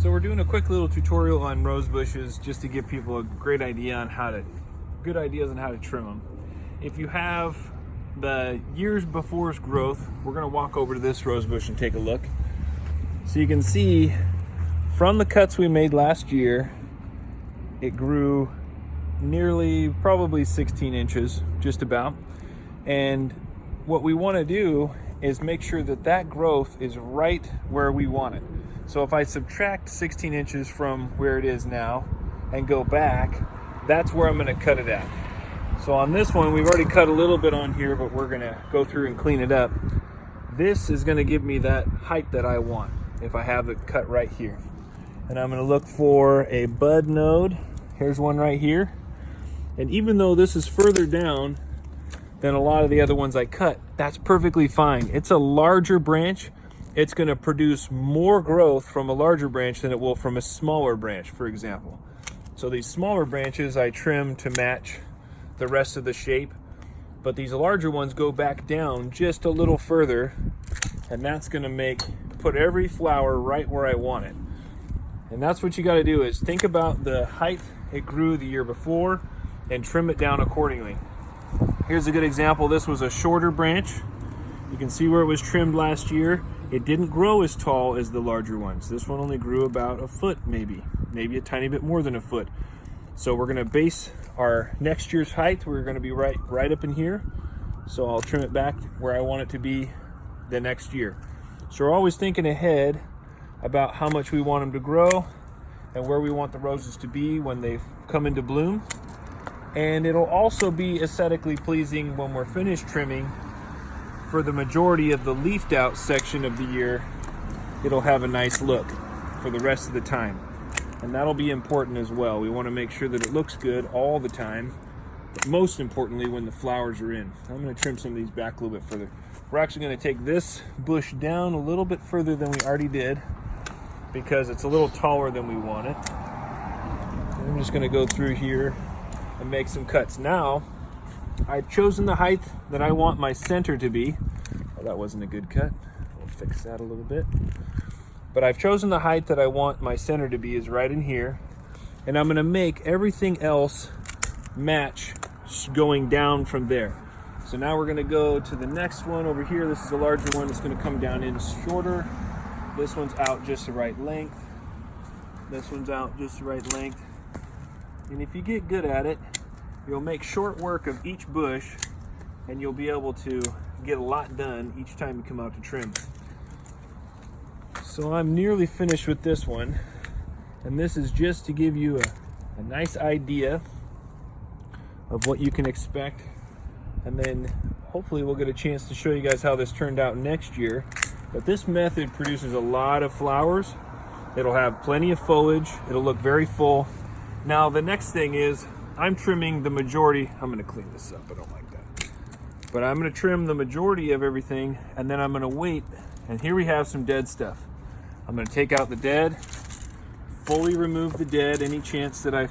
So we're doing a quick little tutorial on rose bushes just to give people a great idea on good ideas on how to trim them. If you have the years before's growth, we're going to walk over to this rose bush and take a look. So you can see from the cuts we made last year, it grew nearly probably 16 inches, just about. And what we want to do is make sure that that growth is right where we want it. So if I subtract 16 inches from where it is now and go back, that's where I'm going to cut it at. So on this one, we've already cut a little bit on here, but we're going to go through and clean it up. This is going to give me that height that I want if I have it cut right here. And I'm going to look for a bud node. Here's one right here. And even though this is further down than a lot of the other ones I cut, that's perfectly fine. It's a larger branch. It's going to produce more growth from a larger branch than it will from a smaller branch, for example. So these smaller branches I trim to match the rest of the shape, but these larger ones go back down just a little further, and that's going to put every flower right where I want it. And that's what you got to do, is think about the height it grew the year before and trim it down accordingly. Here's a good example. This was a shorter branch. You can see where it was trimmed last year. It didn't grow as tall as the larger ones. This one only grew about a foot, maybe a tiny bit more than a foot. So we're gonna base our next year's height. We're gonna be right up in here. So I'll trim it back where I want it to be the next year. So we're always thinking ahead about how much we want them to grow and where we want the roses to be when they come into bloom. And it'll also be aesthetically pleasing when we're finished trimming. For the majority of the leafed out section of the year, it'll have a nice look for the rest of the time. And that'll be important as well. We want to make sure that it looks good all the time, but most importantly when the flowers are in. I'm going to trim some of these back a little bit further. We're actually going to take this bush down a little bit further than we already did because it's a little taller than we want it. And I'm just going to go through here and make some cuts. Now, I've chosen the height that I want my center to be. Oh, that wasn't a good cut. We'll fix that a little bit. But I've chosen the height that I want my center to be is right in here. And I'm going to make everything else match going down from there. So now we're going to go to the next one over here. This is a larger one. It's going to come down in shorter. This one's out just the right length. This one's out just the right length. And if you get good at it, you'll make short work of each bush, and you'll be able to get a lot done each time you come out to trim. So I'm nearly finished with this one, and this is just to give you a nice idea of what you can expect, and then hopefully we'll get a chance to show you guys how this turned out next year. But this method produces a lot of flowers. It'll have plenty of foliage. It'll look very full. Now the next thing is, I'm trimming the majority. I'm going to clean this up. I don't like that. But I'm going to trim the majority of everything, and then I'm going to wait. And here we have some dead stuff. I'm going to take out the dead, fully remove the dead, any chance that I